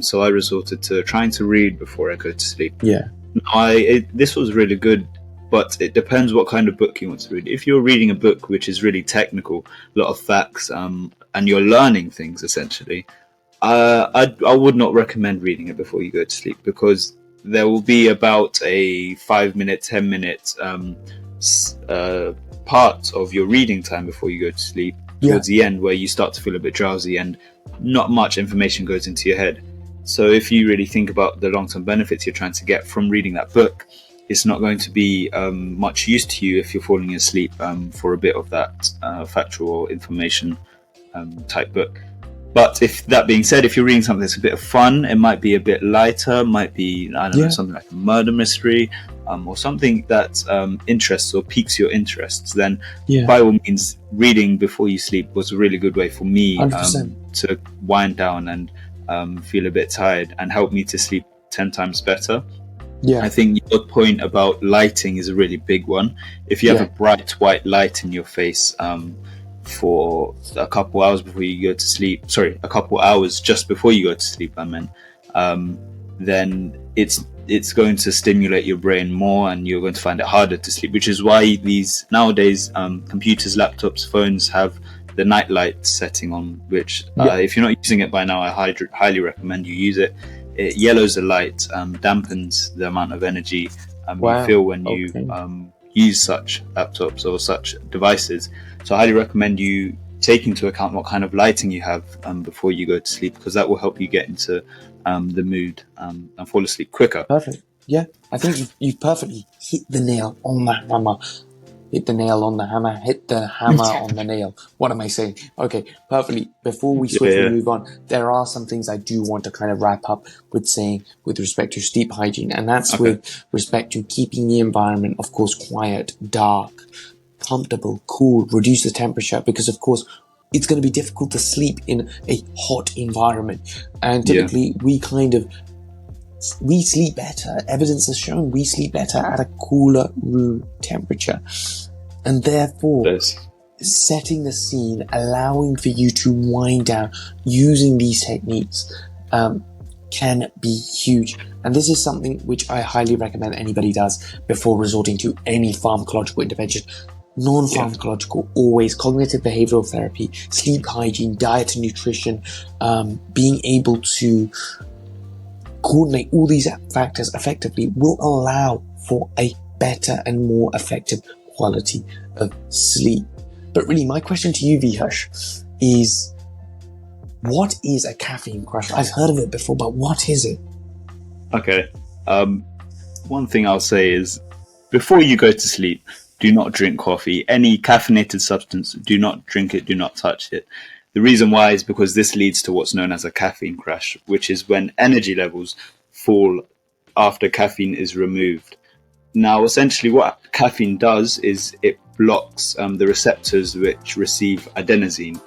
So I resorted to trying to read before I go to sleep. Yeah. This was really good, but it depends what kind of book you want to read. If you're reading a book which is really technical, a lot of facts, and you're learning things essentially, I would not recommend reading it before you go to sleep, because there will be about a 5-minute, 10-minute part of your reading time before you go to sleep, towards the end, where you start to feel a bit drowsy and not much information goes into your head. So if you really think about the long-term benefits you're trying to get from reading that book, it's not going to be much use to you if you're falling asleep for a bit of that factual information type book. But that being said, if you're reading something that's a bit of fun, it might be a bit lighter, might be, I don't know, something like a murder mystery, or something that interests or piques your interests, then by all means, reading before you sleep was a really good way for me to wind down and feel a bit tired, and help me to sleep 10 times better. I think your point about lighting is a really big one. If you have a bright white light in your face for a couple hours before you go to sleep, a couple hours just before you go to sleep, then it's going to stimulate your brain more, and you're going to find it harder to sleep, which is why these nowadays computers, laptops, phones have the night light setting on, which if you're not using it by now, I highly recommend you use it. It yellows the light, dampens the amount of energy you feel when you use such laptops or such devices. So I highly recommend you take into account what kind of lighting you have before you go to sleep, because that will help you get into the mood and fall asleep quicker. Perfect. Yeah, I think you've perfectly hit the nail on the hammer. Hit the nail on the hammer. Hit the hammer on the nail. What am I saying? Okay, perfectly. Before we swiftly move on, there are some things I do want to kind of wrap up with saying with respect to sleep hygiene, and that's with respect to keeping the environment, of course, quiet, dark, comfortable, cool, reduce the temperature, because of course it's going to be difficult to sleep in a hot environment. And typically we sleep better. Evidence has shown we sleep better at a cooler room temperature. And therefore, setting the scene, allowing for you to wind down using these techniques can be huge. And this is something which I highly recommend anybody does before resorting to any pharmacological intervention. Non-pharmacological, always cognitive behavioral therapy, sleep hygiene, diet and nutrition, being able to coordinate all these factors effectively will allow for a better and more effective quality of sleep. But really, my question to you, Vihash, is what is a caffeine crush? I've heard of it before, but what is it? Okay. One thing I'll say is, before you go to sleep, do not drink coffee. Any caffeinated substance, do not drink it, do not touch it. The reason why is because this leads to what's known as a caffeine crash, which is when energy levels fall after caffeine is removed. Now, essentially what caffeine does is it blocks the receptors which receive adenosine,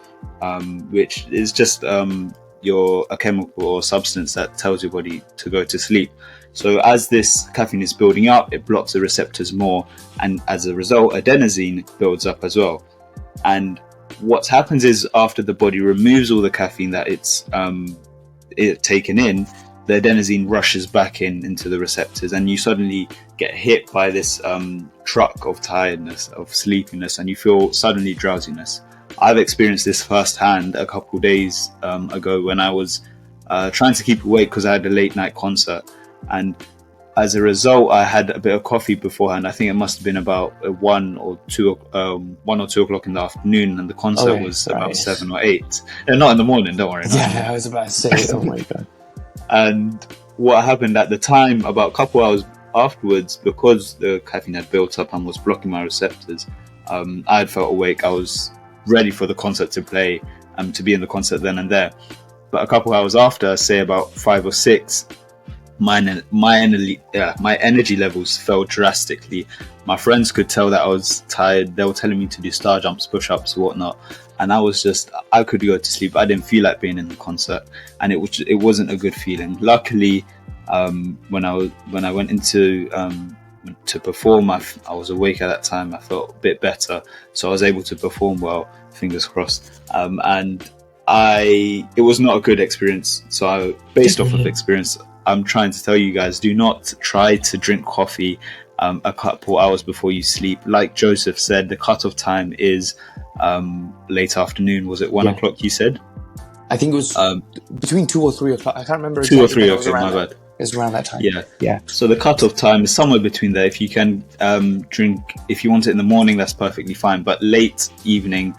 which is just a chemical or substance that tells your body to go to sleep. So as this caffeine is building up, it blocks the receptors more, and as a result, adenosine builds up as well. And what happens is, after the body removes all the caffeine that it's taken in, the adenosine rushes back into the receptors, and you suddenly get hit by this truck of tiredness, of sleepiness, and you feel suddenly drowsiness. I've experienced this firsthand a couple of days ago when I was trying to keep awake because I had a late night concert, and as a result, I had a bit of coffee beforehand. I think it must have been about 1 or 2 o'clock in the afternoon, and the concert was about 7 or 8. Not in the morning, don't worry. Yeah, I was about to say, oh my God. And what happened at the time, about a couple hours afterwards, because the caffeine had built up and was blocking my receptors, I had felt awake. I was ready for the concert to play, to be in the concert then and there. But a couple hours after, say about 5 or 6, my energy levels fell drastically. My friends could tell that I was tired. They were telling me to do star jumps, push-ups, whatnot, and I could go to sleep. I didn't feel like being in the concert, and it wasn't a good feeling. Luckily, when I went into to perform, I was awake at that time. I felt a bit better, so I was able to perform well. Fingers crossed. And it was not a good experience. So based off of experience, I'm trying to tell you guys, do not try to drink coffee a couple hours before you sleep. Like Joseph said, the cutoff time is late afternoon. Was it 1 o'clock you said? I think it was between 2 or 3 o'clock. I can't remember exactly. 2 or 3 o'clock, my bad. It was around that time. Yeah. So the cutoff time is somewhere between there. If you can drink, if you want it in the morning, that's perfectly fine. But late evening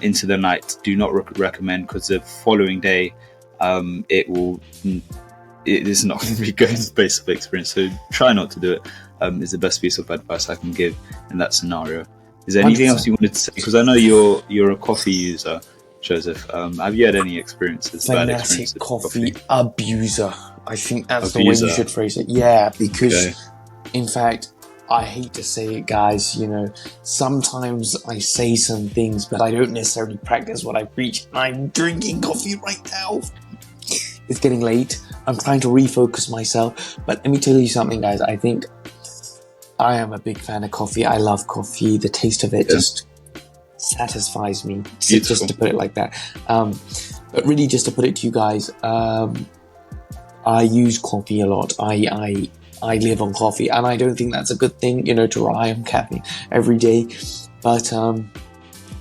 into the night, do not recommend, because the following day it is not going to be good based off experience. So try not to do it. Is the best piece of advice I can give in that scenario. Is there anything 100%. Else you wanted to say? Because I know you're a coffee user, Joseph. Have you had any experiences? Bad experiences? Coffee abuser. I think that's the way you should phrase it. Yeah, because in fact, I hate to say it, guys, sometimes I say some things, but I don't necessarily practice what I preach. I'm drinking coffee right now. It's getting late. I'm trying to refocus myself. But let me tell you something, guys. I think I am a big fan of coffee. I love coffee. The taste of it just satisfies me, just to put it like that. But really, just to put it to you guys, I use coffee a lot. I live on coffee, and I don't think that's a good thing, to rely on caffeine every day. But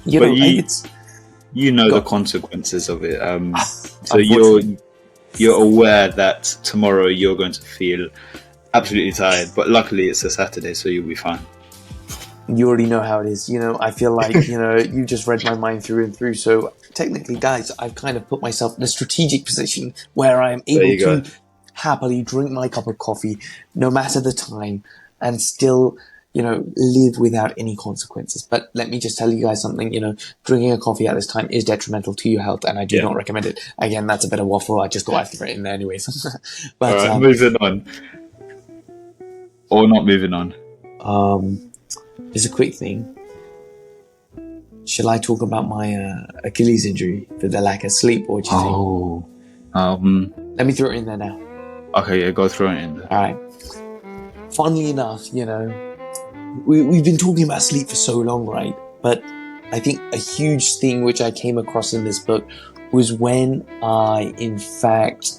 you know the consequences of it. So you're aware that tomorrow you're going to feel absolutely tired, but luckily it's a Saturday, so you'll be fine. You already know how it is. I feel like, you just read my mind through and through. So technically, guys, I've kind of put myself in a strategic position where I am able to happily drink my cup of coffee, no matter the time, and still, live without any consequences. But let me just tell you guys something, drinking a coffee at this time is detrimental to your health, and I do not recommend it. Again, that's a bit of waffle. I just thought I'd throw it in there anyways. But, all right, moving on. Or not moving on. It's a quick thing. shall I talk about my Achilles injury for the lack of sleep, or what do you think? Let me throw it in there now. Okay, yeah, go throw it in there. All right. Funnily enough, we've been talking about sleep for so long, right? But I think a huge thing which I came across in this book was when I, in fact,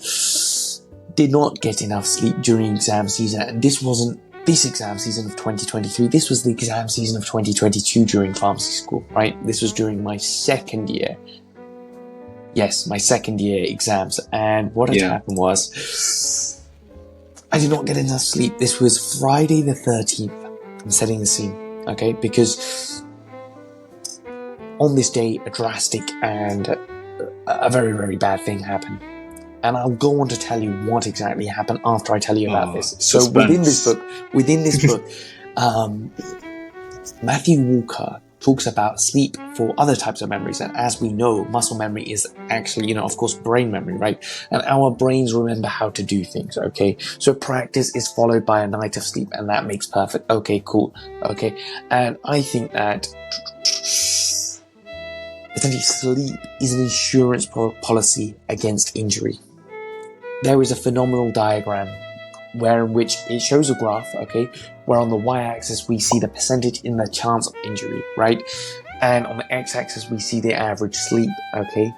did not get enough sleep during exam season. And this wasn't this exam season of 2023. This was the exam season of 2022 during pharmacy school, right? This was during my second year. Yes, my second year exams. And what had happened was I did not get enough sleep. This was Friday the 13th. I'm setting the scene, okay? Because on this day, a drastic and a very, very bad thing happened. And I'll go on to tell you what exactly happened after I tell you about this. So suspense. within this book, Matthew Walker talks about sleep for other types of memories. And as we know, muscle memory is actually, of course, brain memory, right? And our brains remember how to do things, okay? So practice is followed by a night of sleep, and that makes perfect. Okay, cool. Okay. And I think that essentially sleep is an insurance policy against injury. There is a phenomenal diagram in which it shows a graph, okay, where on the y-axis we see the percentage in the chance of injury, right? And on the x-axis we see the average sleep, okay?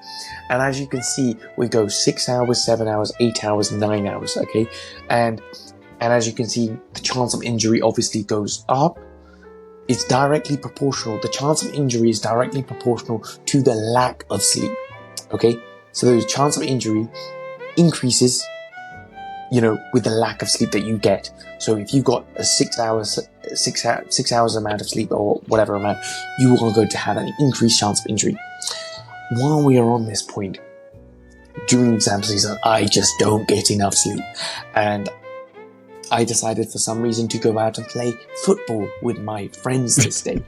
And as you can see, we go 6 hours, 7 hours, 8 hours, 9 hours, okay? And as you can see, the chance of injury obviously goes up. It's directly proportional. The chance of injury is directly proportional to the lack of sleep, okay? So the chance of injury increases, with the lack of sleep that you get. So if you got a 6 hours amount of sleep, or whatever amount, you are going to have an increased chance of injury. While we are on this point, during exam season, I just don't get enough sleep. And I decided for some reason to go out and play football with my friends this day.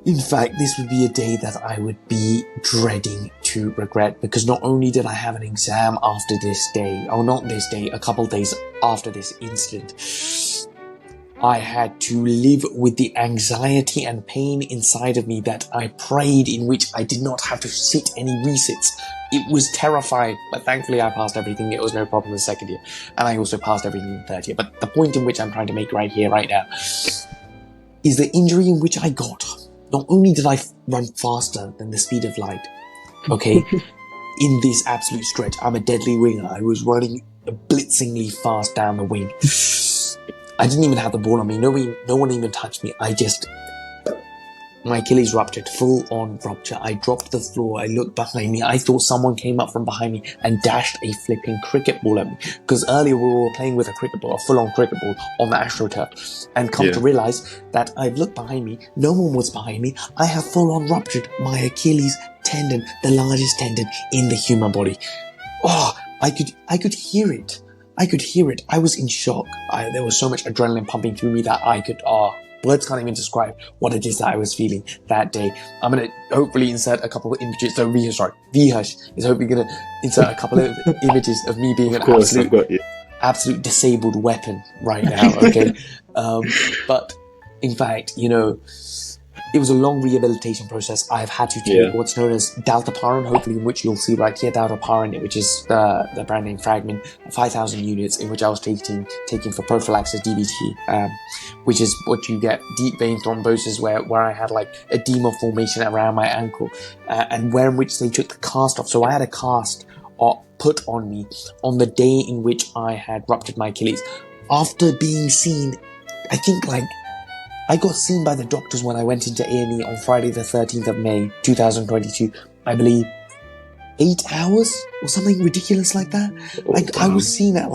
In fact, this would be a day that I would be dreading to regret, because not only did I have an exam after this day, or not this day, a couple days after this incident, I had to live with the anxiety and pain inside of me that I prayed, in which I did not have to sit any resits. It was terrifying, but thankfully I passed everything. It was no problem in the second year. And I also passed everything in the third year. But the point in which I'm trying to make right here, right now, is the injury in which I got. Not only did I run faster than the speed of light, okay, in this absolute stretch, I'm a deadly winger. I was running blitzingly fast down the wing. I didn't even have the ball on me. No one even touched me. My Achilles ruptured, full on rupture. I dropped to the floor. I looked behind me. I thought someone came up from behind me and dashed a flipping cricket ball at me. Because earlier we were playing with a cricket ball, a full-on cricket ball on the AstroTurf. And come to realize that I've looked behind me. No one was behind me. I have full-on ruptured my Achilles tendon, the largest tendon in the human body. Oh, I could hear it. I was in shock. There was so much adrenaline pumping through me that words can't even describe what it is that I was feeling that day. I'm going to hopefully insert a couple of images. So Vihash is hopefully going to insert a couple of images of me being absolute disabled weapon right now, okay? But in fact, it was a long rehabilitation process. I've had to take what's known as dalteparin, hopefully, in which you'll see right here, dalteparin, which is the brand name Fragment, 5,000 units, in which I was taking for prophylaxis DVT, which is what you get, deep vein thrombosis, where I had like edema formation around my ankle, and in which they took the cast off. So I had a cast put on me on the day in which I had ruptured my Achilles. After being seen, I got seen by the doctors when I went into A&E on Friday the 13th of May, 2022. I believe 8 hours or something ridiculous like that. I was seen at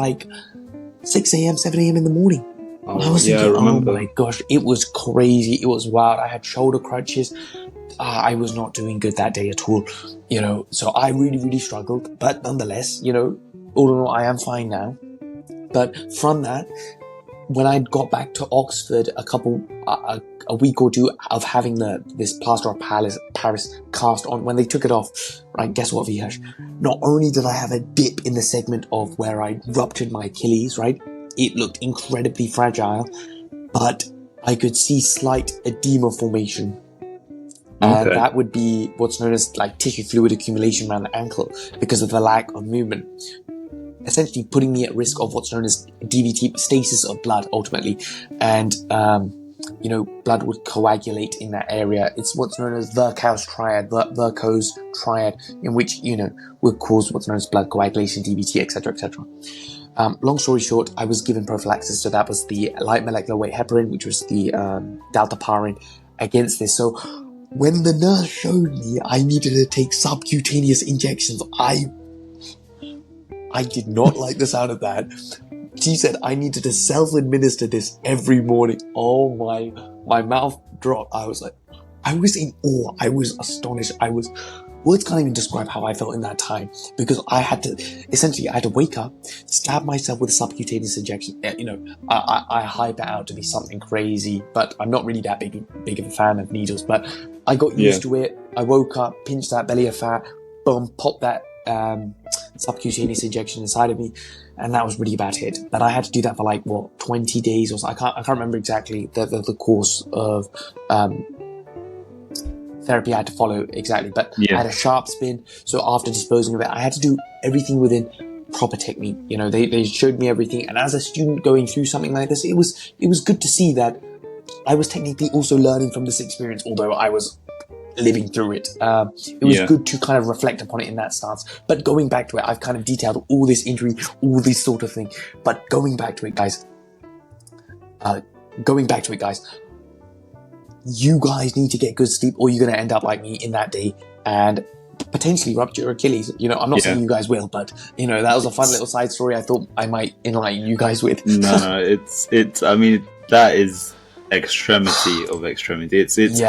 6 a.m., 7 a.m. in the morning. I was thinking, oh my gosh, it was crazy. It was wild. I had shoulder crutches. I was not doing good that day at all. So I really, really struggled. But nonetheless, all in all, I am fine now. But from that, when I got back to Oxford a week or two of having this plaster of Paris cast on, when they took it off, right, guess what, Vihash? Not only did I have a dip in the segment of where I ruptured my Achilles, right? It looked incredibly fragile, but I could see slight edema formation And Okay. that would be what's known as like tissue fluid accumulation around the ankle because of the lack of movement. Essentially putting me at risk of what's known as DVT, stasis of blood, ultimately. And, blood would coagulate in that area. It's what's known as Virchow's triad, in which, would cause what's known as blood coagulation, DVT, etc., etc. Long story short, I was given prophylaxis, so that was the light molecular weight heparin, which was the dalteparin against this. So when the nurse showed me I needed to take subcutaneous injections, I did not like the sound of that. She said I needed to self-administer this every morning. Oh my mouth dropped. I was in awe. I was astonished. Words can't even describe how I felt in that time, because I had to wake up, stab myself with a subcutaneous injection. I hype it out to be something crazy, but I'm not really that big of a fan of needles, but I got used to it. I woke up, pinched that belly of fat, boom, popped that subcutaneous injection inside of me, and that was really a bad hit. But I had to do that for 20 days or so. I can't remember exactly the course of therapy I had to follow exactly, but I had a sharp spin. So after disposing of it, I had to do everything within proper technique. They showed me everything, and as a student going through something like this, it was good to see that I was technically also learning from this experience, although I was living through it. It was good to kind of reflect upon it in that stance. But going back to it, I've kind of detailed all this injury, all this sort of thing. But going back to it, guys, you guys need to get good sleep, or you're going to end up like me in that day and potentially rupture your Achilles. I'm not saying you guys will, but that was a fun little side story I thought I might enlighten you guys with. No, it's. I mean, that is extremity of extremity. It's it's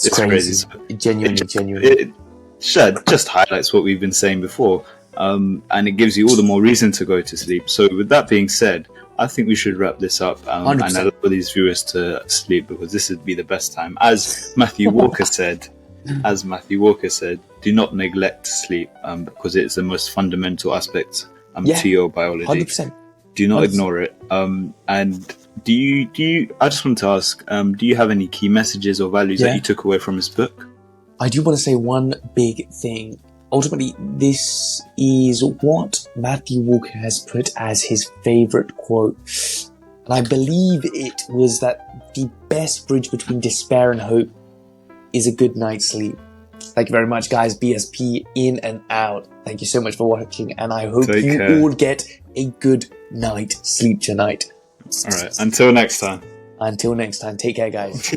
crazy. Genuinely. It just highlights what we've been saying before, and it gives you all the more reason to go to sleep. So with that being said, I think we should wrap this up and allow these viewers to sleep, because this would be the best time. As Matthew Walker said, do not neglect sleep, because it's the most fundamental aspect to your biology. 100%. Do not ignore it. And do you? I just want to ask, do you have any key messages or values that you took away from this book? I do want to say one big thing. Ultimately, this is what Matthew Walker has put as his favorite quote. And I believe it was that the best bridge between despair and hope is a good night's sleep. Thank you very much, guys. BSP in and out. Thank you so much for watching, and I hope you all get a good night's sleep tonight. All right. Until next time. Take care, guys.